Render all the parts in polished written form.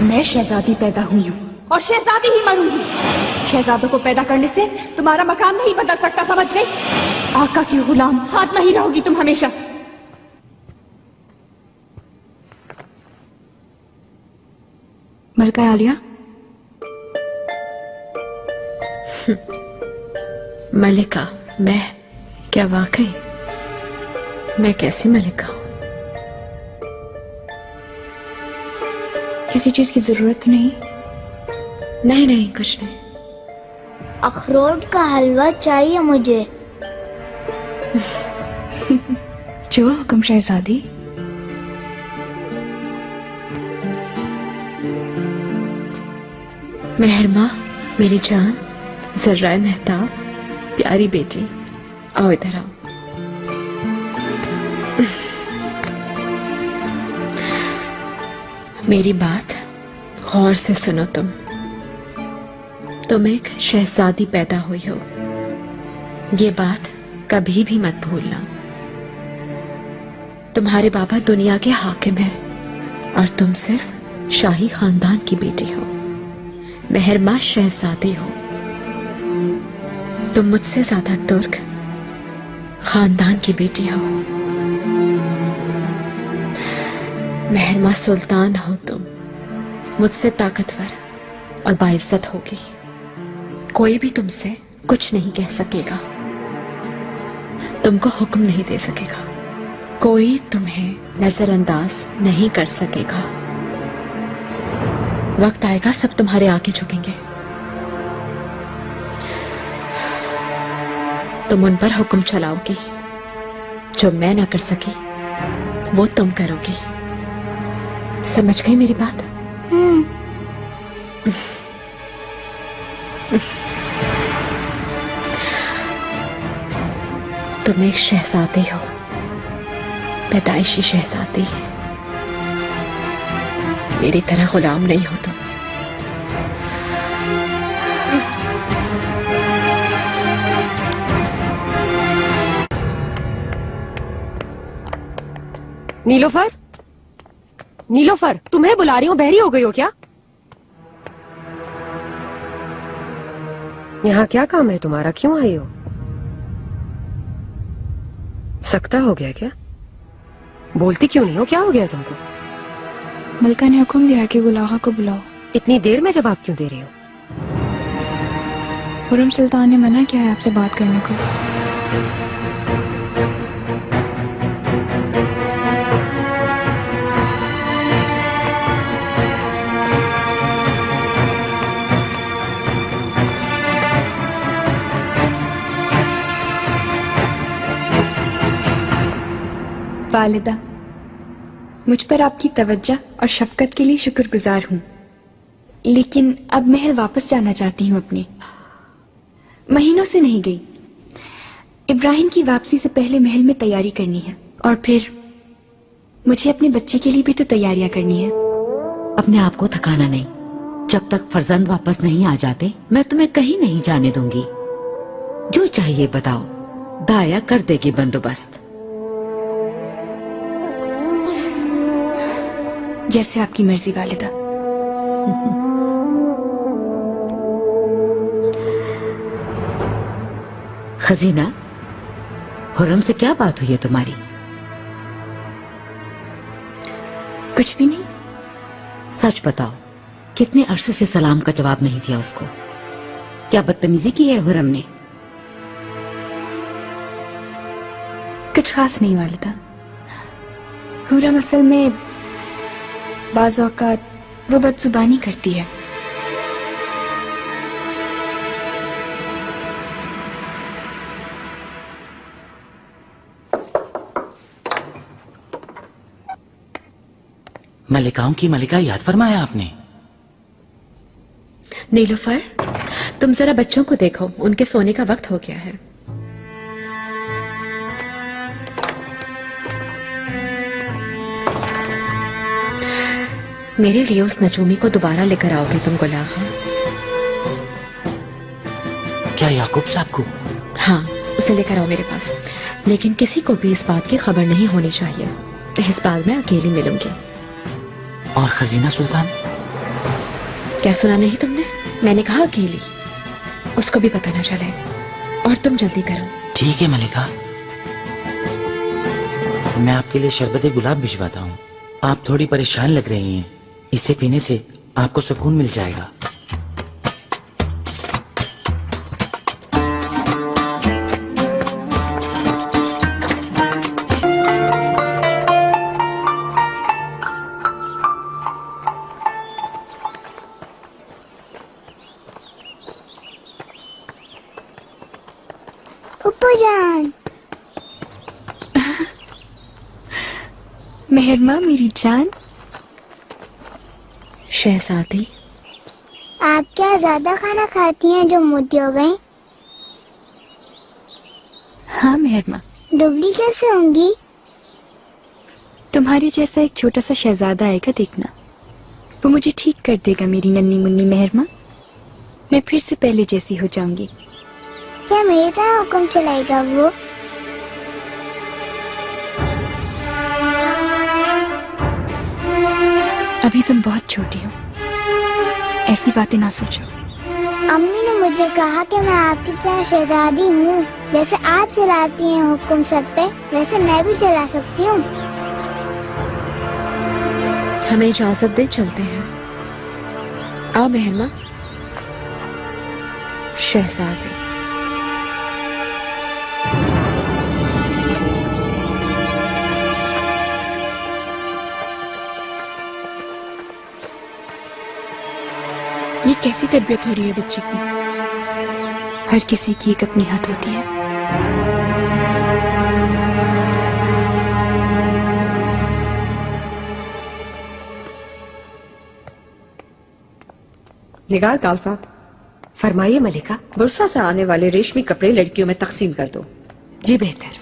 मैं शहजादी पैदा हुई हूँ और शहजादी ही मरूंगी। शहजादों को पैदा करने से तुम्हारा मकाम नहीं बदल सकता, समझ गई? आका की गुलाम हाथ नहीं रहोगी तुम हमेशा। मलका आलिया। मलिका? मैं? क्या वाकई? मैं कैसी मलिका हूं? किसी चीज की जरूरत नहीं? नहीं नहीं, कुछ नहीं। अखरोट का हलवा चाहिए मुझे। जो हुक्म शहजादी। मेहरमा, मेरी जान, जर्राए मेहताब, प्यारी बेटी, आओ इधर आओ। मेरी बात गौर से सुनो। तुम एक शहजादी पैदा हुई हो, ये बात कभी भी मत भूलना। तुम्हारे बाबा दुनिया के हाकिम हैं और तुम सिर्फ शाही खानदान की बेटी हो। मेहरमा शहजादी हो। तुम मुझसे ज्यादा तुर्क खानदान की बेटी हो। मेहरमा सुल्तान हो तुम, मुझसे ताकतवर और बाइज्जत होगी। कोई भी तुमसे कुछ नहीं कह सकेगा, तुमको हुक्म नहीं दे सकेगा, कोई तुम्हें नजरअंदाज नहीं कर सकेगा। वक्त आएगा सब तुम्हारे आगे झुकेंगे। तुम उन पर हुक्म चलाओगी, जो मैं ना कर सकी वो तुम करोगी। समझ गई मेरी बात? तुम एक शहजादी हो, पैदाइशी शहजादी। मेरी तरह गुलाम नहीं हो तुम। नीलोफर, नीलोफर, तुम्हें बुला रही हूँ, बहरी हो गई हो क्या? यहाँ क्या काम है तुम्हारा, क्यों आई हो? सकता हो गया क्या? बोलती क्यों नहीं हो, क्या हो गया तुमको? मलका ने हुक्म दिया कि गुलाहा को बुलाओ। इतनी देर में जवाब क्यों दे रही हो? खुर्रम सुल्तान ने मना किया है आपसे बात करने को। वालिदा, मुझ पर आपकी तवज्जो और शफकत के लिए शुक्रगुजार हूँ, लेकिन अब महल वापस जाना चाहती हूँ। अपने महीनों से नहीं गई। इब्राहिम की वापसी से पहले महल में तैयारी करनी है और फिर मुझे अपने बच्चे के लिए भी तो तैयारियां करनी है। अपने आप को थकाना नहीं। जब तक फर्जंद वापस नहीं आ जाते मैं तुम्हें कहीं नहीं जाने दूंगी। जो चाहिए बताओ, दाया कर देगी बंदोबस्त। जैसे आपकी मर्जी वालिदा। खजीना, हुर्रम से क्या बात हुई है तुम्हारी? कुछ भी नहीं। सच बताओ, कितने अरसे से सलाम का जवाब नहीं दिया उसको? क्या बदतमीजी की है हुर्रम ने? कुछ खास नहीं वालिदा। हुर्रम असल में बाज़ औक़ात वो बदजुबानी करती है। मलिकाओं की मलिका याद फरमाया आपने। नीलूफर, तुम जरा बच्चों को देखो, उनके सोने का वक्त हो गया है। मेरे लिए उस नजूमी को दोबारा लेकर आओगे तुम गुलाहा? क्या याकूब साहब को? हाँ, उसे लेकर आओ मेरे पास, लेकिन किसी को भी इस बात की खबर नहीं होनी चाहिए। इस बात में अकेली मिलूंगी। और खजीना सुल्तान? क्या सुना नहीं तुमने? मैंने कहा अकेली, उसको भी पता ना चले। और तुम जल्दी करो। ठीक है मलिका, मैं आपके लिए शरबत गुलाब भिजवाता हूँ। आप थोड़ी परेशान लग रही हैं, इसे पीने से आपको सुकून मिल जाएगा। फूफू जान, मेहरमा मेरी जान। शहजादी, आप क्या ज्यादा खाना खाती हैं जो मोटी हो गई? हाँ मेहरमा, दुबली कैसे होंगी? तुम्हारे जैसा एक छोटा सा शहजादा आएगा, देखना। वो मुझे ठीक कर देगा मेरी नन्ही मुन्नी मेहरमा। मैं फिर से पहले जैसी हो जाऊंगी। क्या मेरी तरह हुक्म चलाएगा वो? अभी तुम बहुत छोटी हो, ऐसी बातें ना सोचो। अम्मी ने मुझे कहा कि मैं आपकी तरह शहजादी हूँ। जैसे आप चलाती हैं हुक्म सब पे, वैसे मैं भी चला सकती हूँ। हमें इजाजत दे, चलते हैं। आओ मेहरमा। शहजादी, ये कैसी तरबियत हो रही है बच्चे की? हर किसी की एक अपनी हद होती है। निगार काल्फा, फरमाइए मलिका। बुरसा से आने वाले रेशमी कपड़े लड़कियों में तकसीम कर दो। जी बेहतर।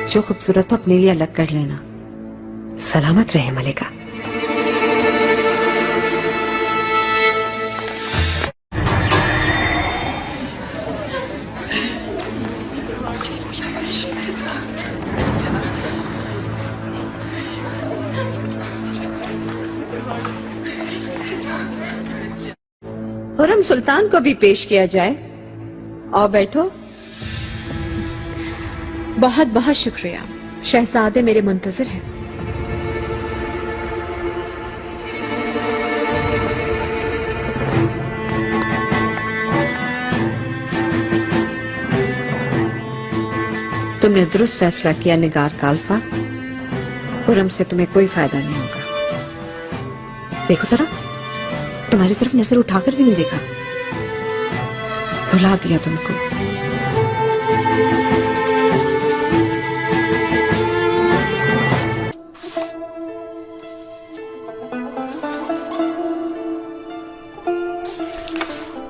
जो खूबसूरत हो अपने लिए अलग कर लेना। सलामत रहे मलिका। खुर्रम सुल्तान को भी पेश किया जाए। आओ बैठो। बहुत बहुत शुक्रिया। शहजादे मेरे मुंतजिर हैं। तुमने दुरुस्त फैसला किया निगार काल्फा। खुर्रम से तुम्हें कोई फायदा नहीं होगा। देखो जरा, तुम्हारी तरफ नजर उठाकर भी नहीं देखा। भुला दिया तुमको।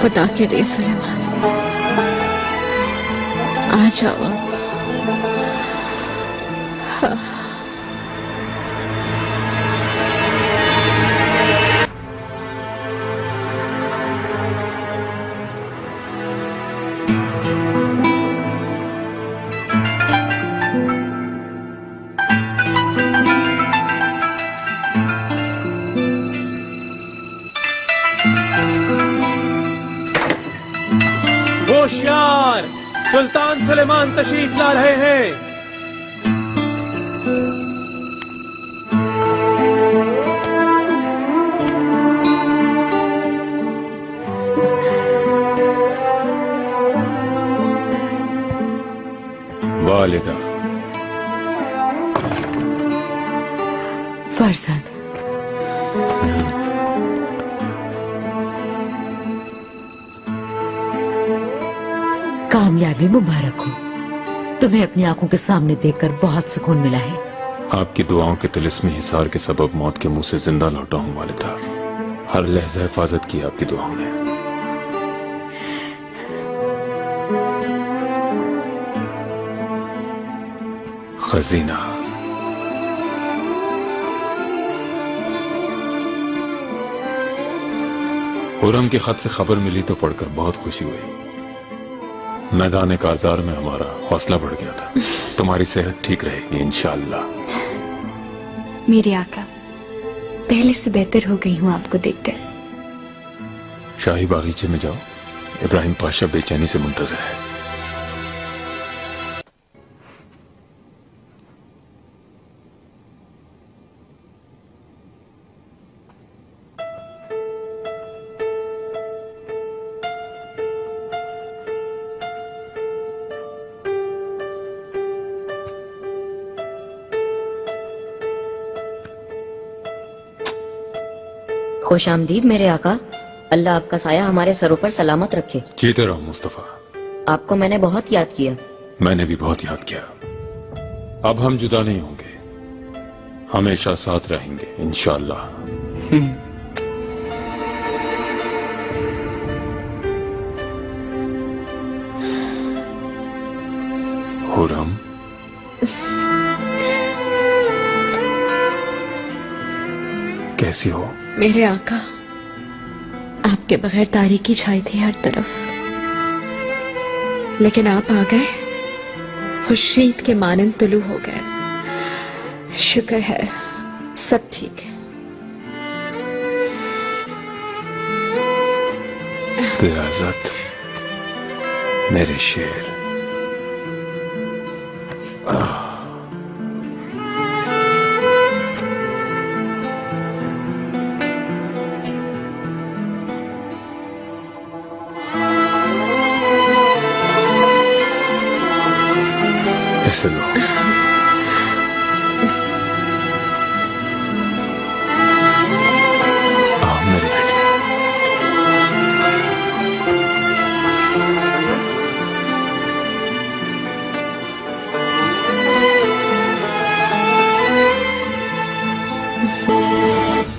खुदा के लिए सुलेमान, आ जाओ। होशियार, सुल्तान सुलेमान तशरीफ ला रहे हैं। वालिदा, फरजंद, कामयाबी मुबारक हो। तुम्हें अपनी आंखों के सामने देखकर बहुत सुकून मिला है। आपकी दुआओं के तिलिस्मी हिसार के सबब मौत के मुंह से जिंदा लौटा हूं वालिदा। हर लहजा हिफाजत की आपकी दुआओं ने। खजीना, हुरम के खत से खबर मिली तो पढ़कर बहुत खुशी हुई। मैदान कारजार में हमारा हौसला बढ़ गया था। तुम्हारी सेहत ठीक रहेगी इंशाअल्लाह। मेरे आका, पहले से बेहतर हो गई हूँ आपको देखकर। शाही बागीचे में जाओ, इब्राहिम पाशा बेचैनी से मुंतजर है। खुश आमदीद मेरे आका। अल्लाह आपका साया हमारे सरों पर सलामत रखे। जीते रहो मुस्तफा। आपको मैंने बहुत याद किया। मैंने भी बहुत याद किया। अब हम जुदा नहीं होंगे, हमेशा साथ रहेंगे इंशाअल्लाह। हुरम, कैसी हो? मेरे आका, आपके बगैर तारीकी छाई थी हर तरफ, लेकिन आप आ गए, खुर्शीद के मानंद तुलू हो गए। शुक्र है सब ठीक है। रियाजत, मेरे शेर। ऐसे लो। आओ मेरी बेटी।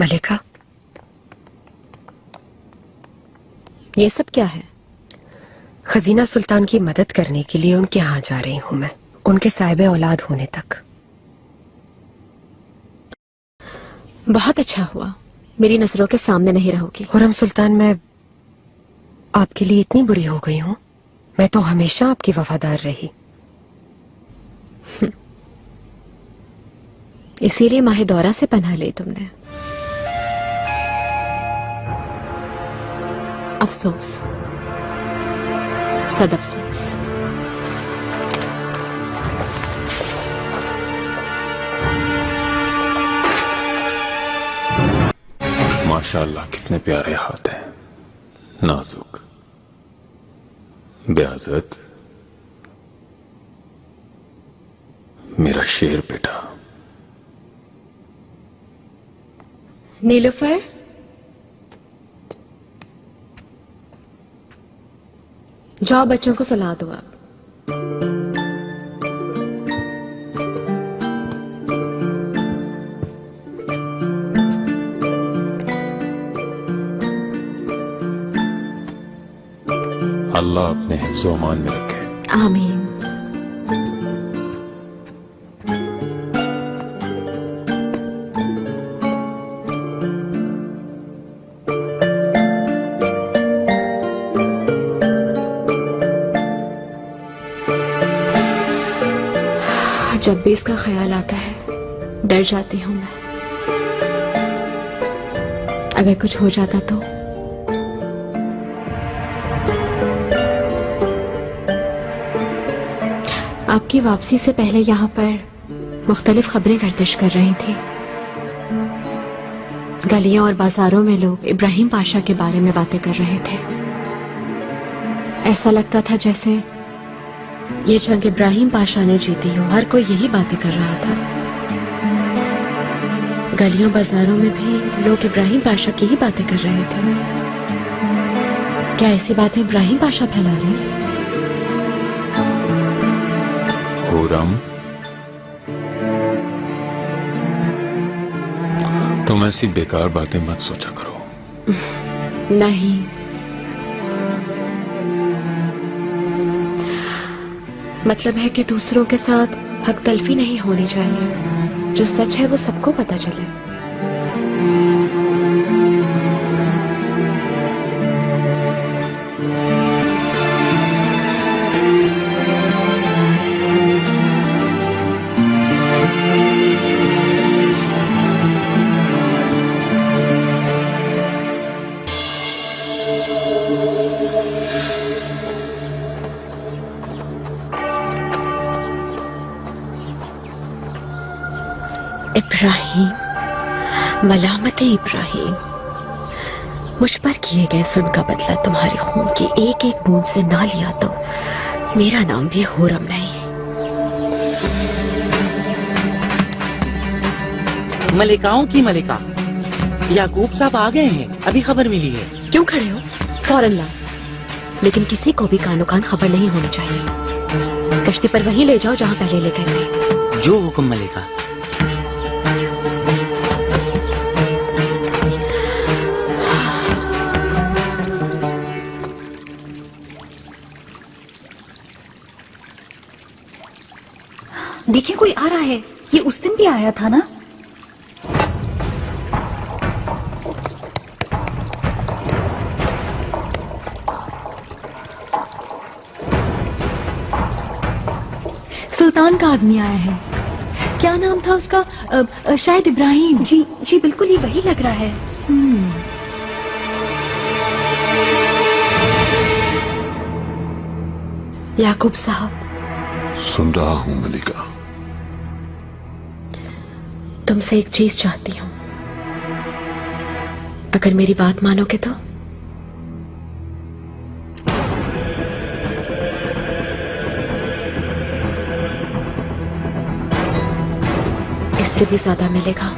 मलिका, ये सब क्या है? खजीना सुल्तान की मदद करने के लिए उनके यहाँ जा रही हूँ मैं, उनके साहिब औलाद होने तक। बहुत अच्छा हुआ, मेरी नजरों के सामने नहीं रहोगी। हुरम सुल्तान, मैं आपके लिए इतनी बुरी हो गई हूँ? मैं तो हमेशा आपकी वफादार रही। इसीलिए माहे दौरा से पनाह ली तुमने। अफसोस, सद अफसोस। माशाअल्लाह कितने प्यारे हाथ हैं, नाजुक, बेअज़त, मेरा शेर बेटा। नीलुफर, जाओ बच्चों को सुला दो आप। अल्लाह अपने हिफ्ज़ो अमान में रखे। आमीन। जब भी इसका ख्याल आता है डर जाती हूं मैं। अगर कुछ हो जाता तो। आपकी वापसी से पहले यहाँ पर मुख्तलिफ खबरें गर्दिश कर रही थी। गलियों और बाजारों में लोग इब्राहिम पाशा के बारे में बातें कर रहे थे। ऐसा लगता था जैसे ये जंग इब्राहिम पाशा ने जीती हो। हर कोई यही बातें कर रहा था। गलियों बाजारों में भी लोग इब्राहिम पाशा की ही बातें कर रहे थे। क्या ऐसी बातें इब्राहिम पाशा फैला रहे हैं? हुरम, तुम ऐसी बेकार बातें मत सोचा करो। नहीं, मतलब है कि दूसरों के साथ हक तलफी नहीं होनी चाहिए। जो सच है वो सबको पता चले। इब्राहिम, मलामत इब्राहिम, मुझ पर किए गए जुल्म का बदला तुम्हारे खून की एक एक बूंद से ना लिया तो मेरा नाम भी हुरम नहीं। मलिकाओं की मलिका, याकूब साहब आ गए हैं, अभी खबर मिली है। क्यों खड़े हो? फौरन लाओ। लेकिन किसी को भी कानो कान खबर नहीं होनी चाहिए। कश्ती पर वहीं ले जाओ जहां पहले ले गए थे। जो हुक्म मलिका। देखिए कोई आ रहा है। ये उस दिन भी आया था ना? सुल्तान का आदमी आया है। क्या नाम था उसका? शायद इब्राहिम। जी जी बिल्कुल, ये वही लग रहा है। याकूब साहब, सुन रहा हूं मलिका। तुमसे एक चीज चाहती हूं, अगर मेरी बात मानोगे तो। इससे भी ज्यादा मिलेगा।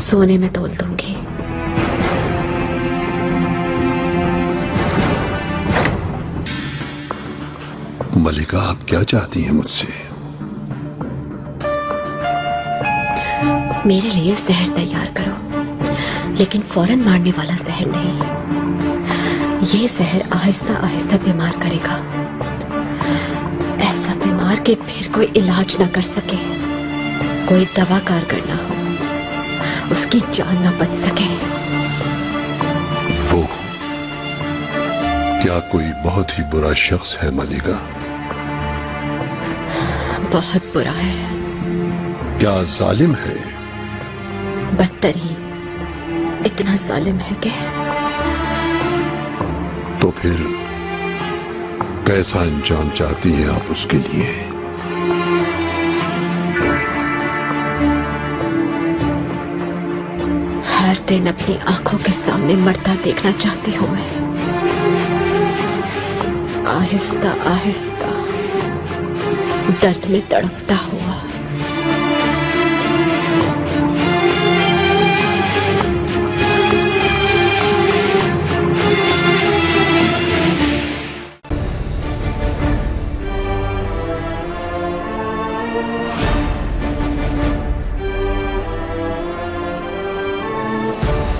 सोने में तोल दूंगी। मलिका, आप क्या चाहती हैं मुझसे? मेरे लिए जहर तैयार करो, लेकिन फौरन मारने वाला जहर नहीं। ये जहर आहिस्ता आहिस्ता बीमार करेगा, ऐसा बीमार कि फिर कोई इलाज ना कर सके, कोई दवा कारगर ना हो, उसकी जान न बच सके। वो क्या कोई बहुत ही बुरा शख्स है मलिका? बहुत बुरा है। क्या जालिम है? बदतरीन, इतना जालिम है कि। तो फिर कैसा अंजाम चाहती हैं आप उसके लिए? हर दिन अपनी आंखों के सामने मरता देखना चाहती हूँ मैं। आहिस्ता आहिस्ता दर्द में तड़पता हुआ।